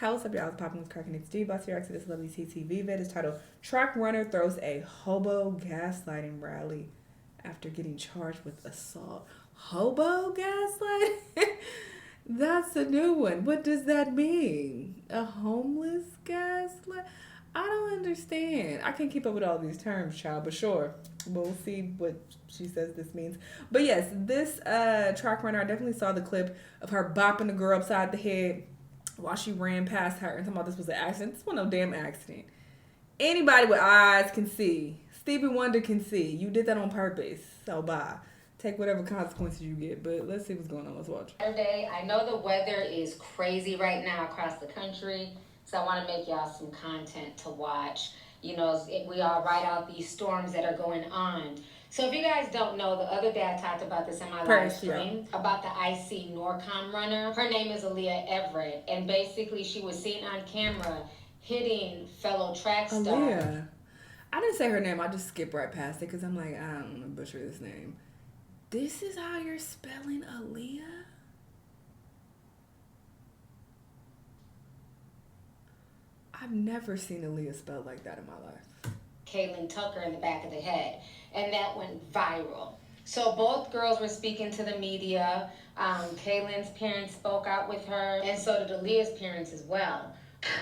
Hey, what's up, y'all? It's Poppin' with Crackin' It's D. About to react to this lovely TTV vid. It's titled Track Runner Throws a Hobo Gaslighting Rally After Getting Charged with Assault. Hobo gaslighting? That's a new one. What does that mean? A homeless gaslight? I don't understand. I can't keep up with all these terms, child, but sure. We'll see what she says this means. But yes, this track runner, I definitely saw the clip of her bopping the girl upside the head while she ran past her and talking about this was an accident. This was no damn accident. Anybody with eyes can see. Stevie Wonder can see. You did that on purpose. So bye. Take whatever consequences you get. But let's see what's going on. Let's watch. Saturday. I know the weather is crazy right now across the country, so I want to make y'all some content to watch. You know, we all ride out these storms that are going on. So if you guys don't know, the other day I talked about this in my live stream about the IC NORCOM runner. Her name is Aaliyah Everett, and basically she was seen on camera hitting fellow track stars. Aaliyah. I didn't say her name. I just skipped right past it because I'm like, I don't want to butcher this name. This is how you're spelling Aaliyah? I've never seen Aaliyah spelled like that in my life. Caitlin Tucker in the back of the head, and that went viral. So both girls were speaking to the media. Caitlin's parents spoke out with her, and so did Aaliyah's parents as well.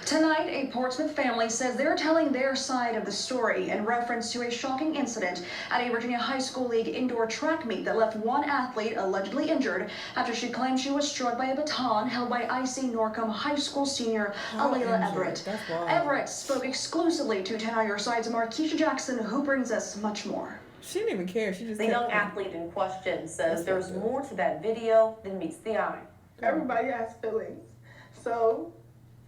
Tonight, a Portsmouth family says they're telling their side of the story in reference to a shocking incident at a Virginia High School League indoor track meet that left one athlete allegedly injured after she claimed she was struck by a baton held by IC NORCOM High School senior Aaliyah Everett. Everett spoke exclusively to 10 On Your Side's Markeisha Jackson, who brings us much more. She didn't even care. She just the young athlete in question says there's more to that video than meets the eye. Everybody has feelings, so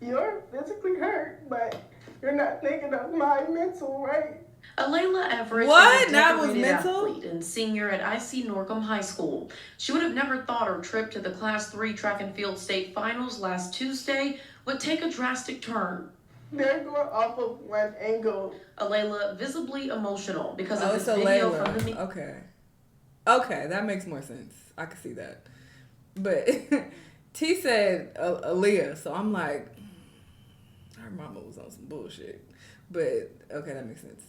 you're physically hurt, but you're not thinking of my mental, right? Alayla Everett what? is a decorated athlete and senior at IC NORCOM High School. She would have never thought her trip to the Class 3 track and field state finals last Tuesday would take a drastic turn. They're going off of one angle. Alayla visibly emotional because of this video from the meet. Okay, that makes more sense. I can see that. But T said Aaliyah, so I'm like, her mama was on some bullshit. But okay, that makes sense.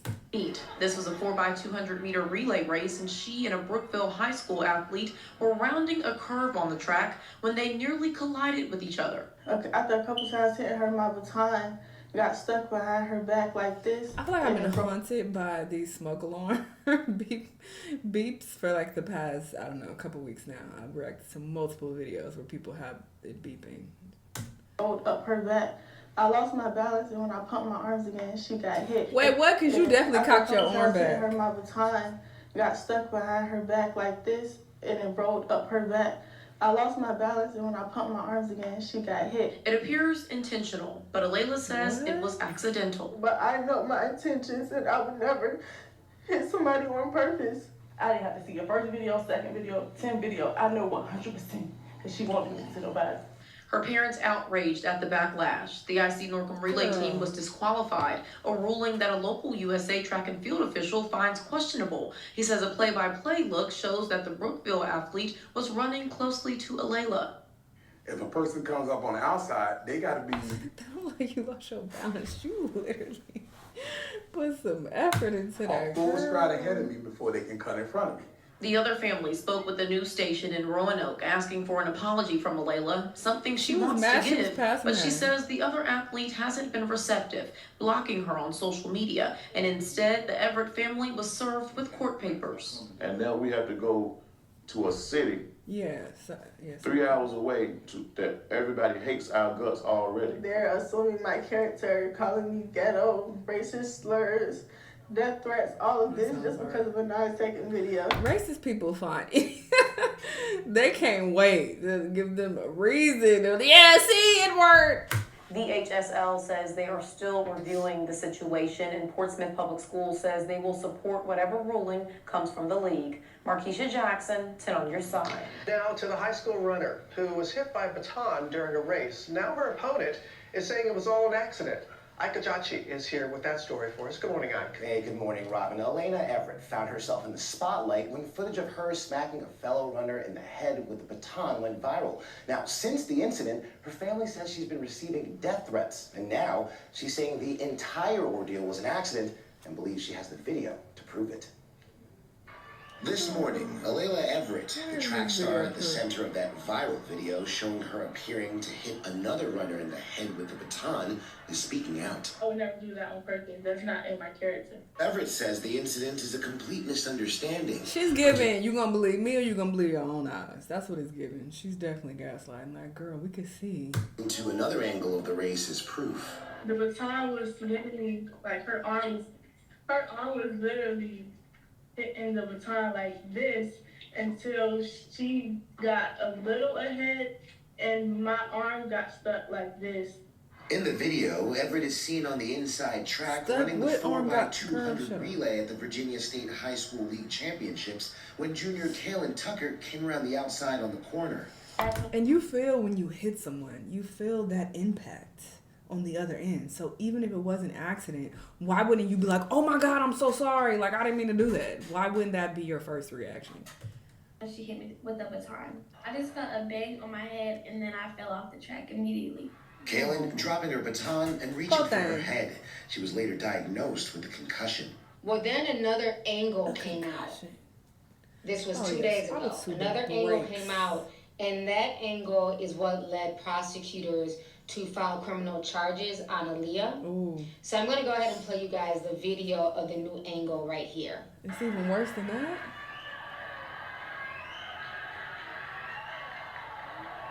This was a 4x200 meter relay race, and she and a Brookville High School athlete were rounding a curve on the track when they nearly collided with each other. Okay, after a couple times hitting her, my baton got stuck behind her back like this. I feel like I've been haunted by these smoke alarm beeps for like the past, I don't know, a couple weeks now. I've reacted to multiple videos where people have it beeping. Rolled up her back. I lost my balance, and when I pumped my arms again, she got hit. Wait, what? Because you definitely cocked your arm back. Her, my baton got stuck behind her back like this, and it rolled up her back. I lost my balance, and when I pumped my arms again, she got hit. It appears intentional, but Alayla says it was accidental. But I know my intentions, and I would never hit somebody on purpose. I didn't have to see your first video, second video, 10 video. I know 100% because she won't do this to nobody. Her parents outraged at the backlash. The IC NORCOM relay team was disqualified, a ruling that a local USA track and field official finds questionable. He says a play-by-play look shows that the Brookville athlete was running closely to Alayla. If a person comes up on the outside, they got to be... That don't like you lost your balance. You literally put some effort into that. Full stride ahead of me before they can cut in front of me. The other family spoke with the news station in Roanoke asking for an apology from Alayla, something she wants to give, but she says the other athlete hasn't been receptive, blocking her on social media, and instead the Everett family was served with court papers. And now we have to go to a city yes. 3 hours away that everybody hates our guts already. They're assuming my character, calling me ghetto, racist slurs, death threats, all of this just because of a 9-second video. Racist people fine. They can't wait to give them a reason. Yeah, see, it worked. The HSL says they are still reviewing the situation, and Portsmouth Public Schools says they will support whatever ruling comes from the league. Markeisha Jackson, 10 On Your Side. Now to the high school runner who was hit by a baton during a race. Now her opponent is saying it was all an accident. Ike Ajachi is here with that story for us. Good morning, Ike. Hey, good morning, Robin. Elena Everett found herself in the spotlight when footage of her smacking a fellow runner in the head with a baton went viral. Now, since the incident, her family says she's been receiving death threats, and now she's saying the entire ordeal was an accident and believes she has the video to prove it. This morning, Alayla Everett, the track star at the center of that viral video showing her appearing to hit another runner in the head with a baton, is speaking out. I would never do that on purpose. That's not in my character. Everett says the incident is a complete misunderstanding. She's giving, you gonna believe me or you gonna believe your own eyes? That's what it's giving. She's definitely gaslighting. Like, girl, we could see. Into another angle of the race is proof. The baton was literally, like, her arm was literally hitting the baton like this until she got a little ahead and my arm got stuck like this. In the video, Everett is seen on the inside track running the 4x200 relay at the Virginia State High School League Championships when junior Kaylin Tucker came around the outside on the corner. And you feel when you hit someone, you feel that impact on the other end. So even if it was an accident, why wouldn't you be like, oh my God, I'm so sorry. Like, I didn't mean to do that. Why wouldn't that be your first reaction? She hit me with the baton. I just felt a bang on my head and then I fell off the track immediately. Kaylin dropping her baton and reaching for her head. She was later diagnosed with a concussion. Well, then another angle came out. This was 2 days ago. Another angle came out, and that angle is what led prosecutors to file criminal charges on Aaliyah. Ooh. So I'm going to go ahead and play you guys the video of the new angle right here. It's even worse than that?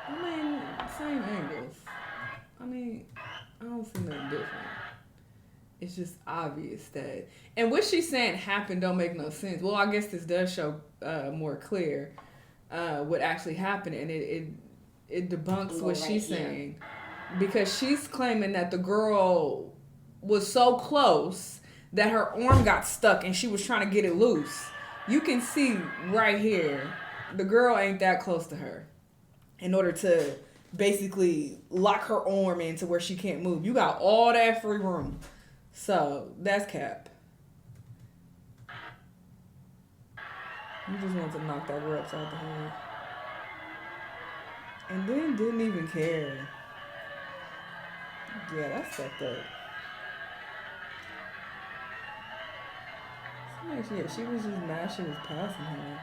I mean, same angles. I mean, I don't see nothing different. It's just obvious that... And what she's saying happened don't make no sense. Well, I guess this does show more clear what actually happened, and it debunks what she's saying. Because she's claiming that the girl was so close that her arm got stuck and she was trying to get it loose. You can see right here, the girl ain't that close to her in order to basically lock her arm into where she can't move. You got all that free room. So, that's cap. You just want to knock that girl upside the head. And then didn't even care. Yeah, that's fucked up. Yeah, she was just mad she was passing her.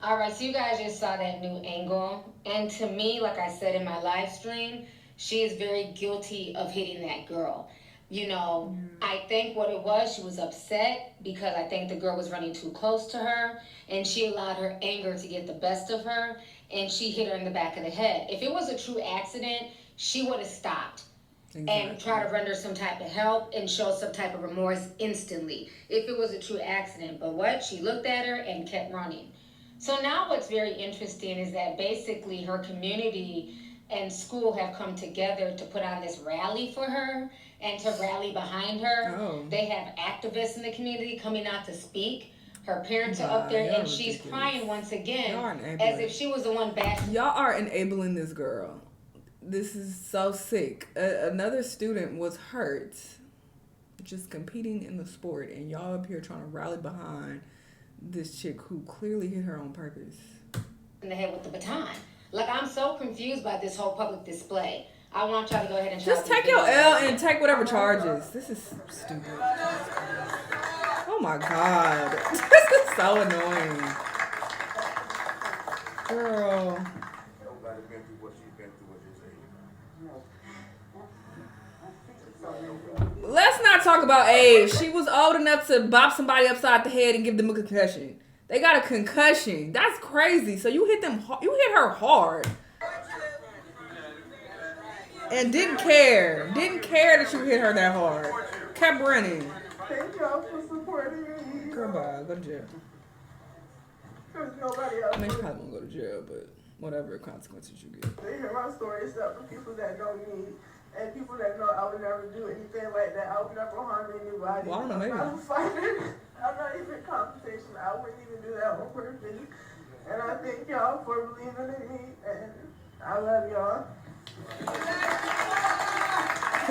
All right, so you guys just saw that new angle. And to me, like I said in my live stream, she is very guilty of hitting that girl. You know, I think what it was, she was upset because I think the girl was running too close to her and she allowed her anger to get the best of her and she hit her in the back of the head. If it was a true accident, she would have stopped and tried to render some type of help and show some type of remorse instantly if it was a true accident. But what? She looked at her and kept running. So now what's very interesting is that basically her community and school have come together to put on this rally for her and to rally behind her. Oh. They have activists in the community coming out to speak. Her parents are up there and she's crying once again as if she was the one bashing. Y'all are enabling this girl. This is so sick. Another student was hurt just competing in the sport and y'all up here trying to rally behind this chick who clearly hit her on purpose. In the head with the baton. Like, I'm so confused by this whole public display. I want y'all to go ahead and just take your L and take whatever charges. This is stupid. Oh my God. This is so annoying. Girl. Nobody's been through what she's been through at this age. Let's not talk about age. She was old enough to bop somebody upside the head and give them a concussion. They got a concussion. That's crazy. So you hit her hard. And didn't care. Didn't care that you hit her that hard. Kept running. Thank y'all for supporting me. Girl, bye. Go to jail. There's nobody else. I mean, you probably won't go to jail, but whatever consequences you get. They hear my story except for people that know me and people that know I would never do anything like that. I would never harm anybody. Well, I don't know, maybe. I'm not a fighter. I'm not even a confrontation on purpose. And I thank y'all for believing in me, and I love y'all. Because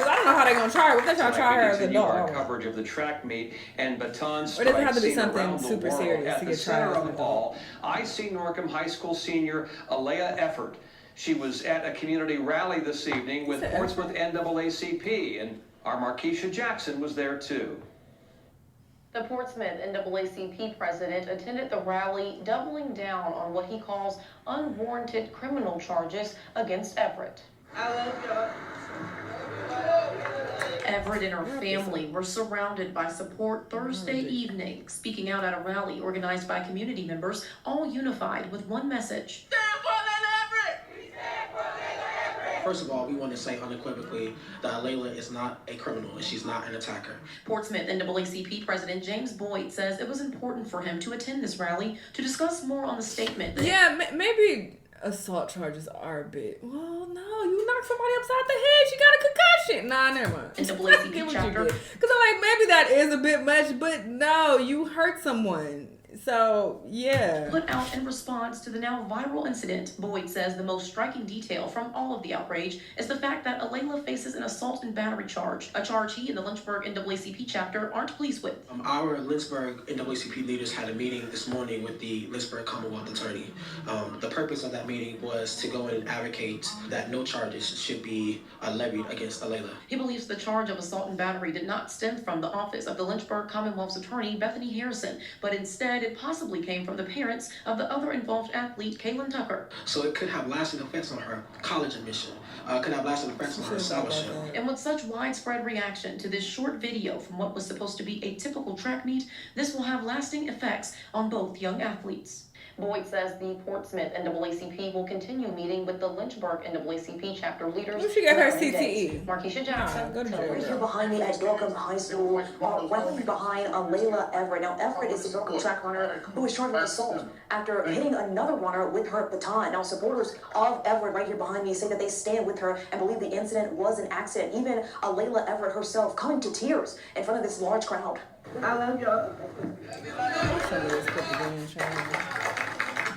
I don't know how they're going to try her. What if they try her as a dog? Our coverage of the track meet and baton strikes. Or does it have to be seen something around the super world. serious At to the get tried center as of a it dog? all, I see Norcom High School senior Alea Effort. She was at a community rally this evening with Portsmouth NAACP, and our Markeisha Jackson was there too. The Portsmouth NAACP president attended the rally, doubling down on what he calls unwarranted criminal charges against Everett. I love y'all. Everett and her family were surrounded by support Thursday evening, speaking out at a rally organized by community members, all unified with one message. First of all, we want to say unequivocally that Layla is not a criminal and she's not an attacker. Portsmouth NAACP President James Boyd says it was important for him to attend this rally to discuss more on the statement. Yeah, maybe assault charges are a bit. Well, no, you knocked somebody upside the head. She got a concussion. Nah, never mind. NAACP chapter. Because I'm like, maybe that is a bit much, but no, you hurt someone. So, yeah. Put out in response to the now viral incident, Boyd says the most striking detail from all of the outrage is the fact that Alayla faces an assault and battery charge, a charge he and the Lynchburg NAACP chapter aren't pleased with. Our Lynchburg NAACP leaders had a meeting this morning with the Lynchburg Commonwealth Attorney. The purpose of that meeting was to go in and advocate that no charges should be levied against Alayla. He believes the charge of assault and battery did not stem from the office of the Lynchburg Commonwealth's attorney, Bethany Harrison, but instead it possibly came from the parents of the other involved athlete, Kaylin Tucker. So it could have lasting effects on her college admission, could have lasting effects on her scholarship. And with such widespread reaction to this short video from what was supposed to be a typical track meet, this will have lasting effects on both young athletes. Boyd says the Portsmouth NAACP will continue meeting with the Lynchburg NAACP chapter leaders. She got her CTE. Markeisha Jackson. Right here behind me at Norcom High School, right behind Layla Everett. Now, Everett is the Norcom track runner who was charged with assault after hitting another runner with her baton. Now, supporters of Everett right here behind me say that they stand with her and believe the incident was an accident. Even Layla Everett herself coming to tears in front of this large crowd. I love y'all.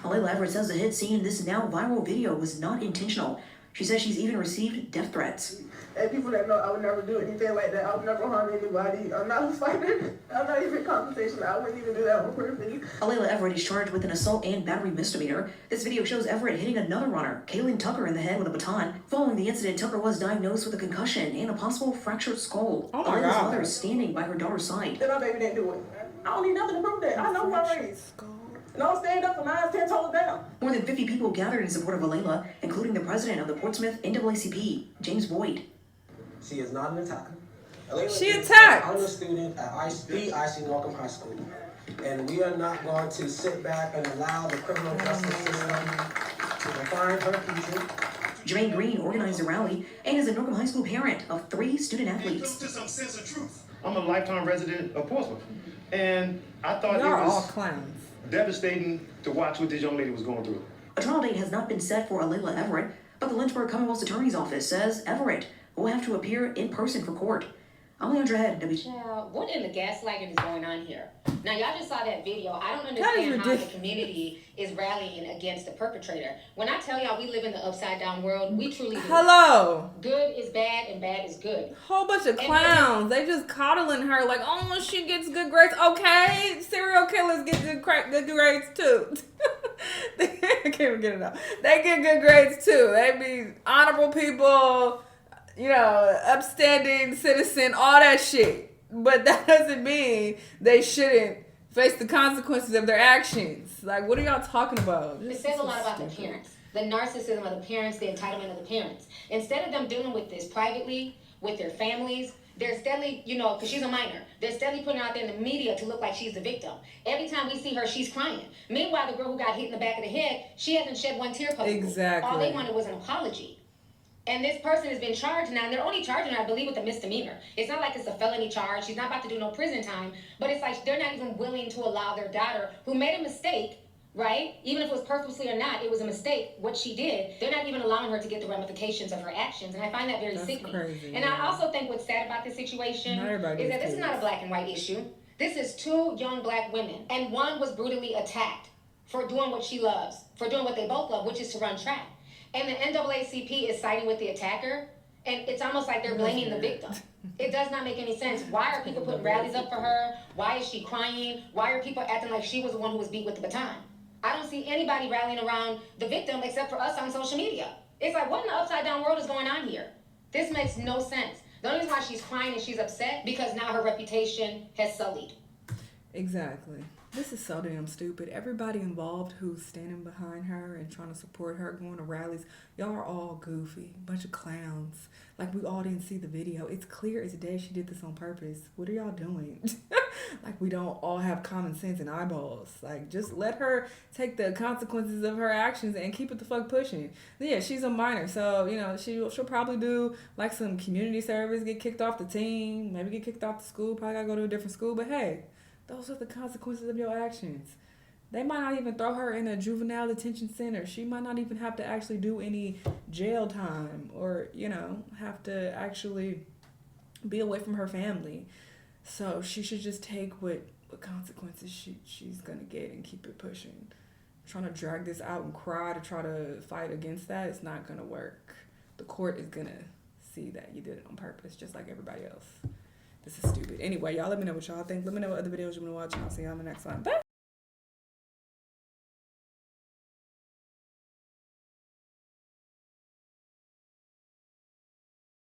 Layla Everett says the hit scene in this now viral video was not intentional. She says she's even received death threats. And people that know I would never do anything like that. I would never harm anybody. I'm not a fighter. I'm not even compensation. I wouldn't even do that on purpose. Layla Everett is charged with an assault and battery misdemeanor. This video shows Everett hitting another runner, Kaylin Tucker, in the head with a baton. Following the incident, Tucker was diagnosed with a concussion and a possible fractured skull. Layla's mother is standing by her daughter's side. My baby didn't do it. I don't need nothing to prove that. I know who I raised. And I'll stand up for mine 10 toes down. More than 50 people gathered in support of Alayla, including the president of the Portsmouth NAACP, James Boyd. She is not an attacker. She attacked. I'm a student at the IC Norcom High School, and we are not going to sit back and allow the criminal justice system to define her future. Jermaine Green organized the rally and is a Norcom High School parent of 3 student athletes. Some sense of truth. I'm a lifetime resident of Portsmouth, and I thought it all was clowns. Devastating to watch what this young lady was going through. A trial date has not been set for Alayla Everett, but the Lynchburg Commonwealth's Attorney's Office says Everett will have to appear in person for court. I'm Leandra Head, What in the gaslighting is going on here? Now, y'all just saw that video. I don't understand how the community is rallying against the perpetrator. When I tell y'all we live in the upside-down world, we truly do. Hello. Good is bad and bad is good. Whole bunch of clowns. They just coddling her like, oh, she gets good grades. Okay, serial killers get good grades too. I can't even get it out. They get good grades too. They be honorable people, you know, upstanding citizen, all that shit. But that doesn't mean they shouldn't face the consequences of their actions. Like, what are y'all talking about? It says a lot about the parents. The narcissism of the parents, the entitlement of the parents. Instead of them dealing with this privately, with their families, they're steadily, you know, because she's a minor, they're steadily putting her out there in the media to look like she's the victim. Every time we see her, she's crying. Meanwhile, the girl who got hit in the back of the head, she hasn't shed one tear publicly. Exactly. All they wanted was an apology. And this person has been charged now, and they're only charging her, I believe, with a misdemeanor. It's not like it's a felony charge. She's not about to do no prison time. But it's like they're not even willing to allow their daughter, who made a mistake, right? Even if it was purposely or not, it was a mistake, what she did. They're not even allowing her to get the ramifications of her actions. And I find that very sickening. Crazy, and I also think what's sad about this situation is that this is not a black and white issue. This is 2 young black women, and one was brutally attacked. for doing what she loves, for doing what they both love, which is to run track. And the NAACP is siding with the attacker, and it's almost like they're blaming the victim. It does not make any sense. Why are people putting rallies up for her? Why is she crying? Why are people acting like she was the one who was beat with the baton? I don't see anybody rallying around the victim except for us on social media. It's like, what in the upside down world is going on here? This makes no sense. The only reason why she's crying and she's upset because now her reputation has sullied. Exactly. This is so damn stupid. Everybody involved who's standing behind her and trying to support her, going to rallies, y'all are all goofy. Bunch of clowns. Like, we all didn't see the video. It's clear as day she did this on purpose. What are y'all doing? Like, we don't all have common sense and eyeballs. Like, just let her take the consequences of her actions and keep it the fuck pushing. Yeah, she's a minor, so, you know, she'll probably do, like, some community service, get kicked off the team, maybe get kicked off the school, probably gotta go to a different school, but hey, those are the consequences of your actions. They might not even throw her in a juvenile detention center. She might not even have to actually do any jail time or, you know, have to actually be away from her family. So she should just take what consequences she's going to get and keep it pushing. Trying to drag this out and cry to try to fight against that, it's not going to work. The court is going to see that you did it on purpose, just like everybody else. This is stupid. Anyway, y'all let me know what y'all think. Let me know what other videos you want to watch, and I'll see y'all in the next one. Bye!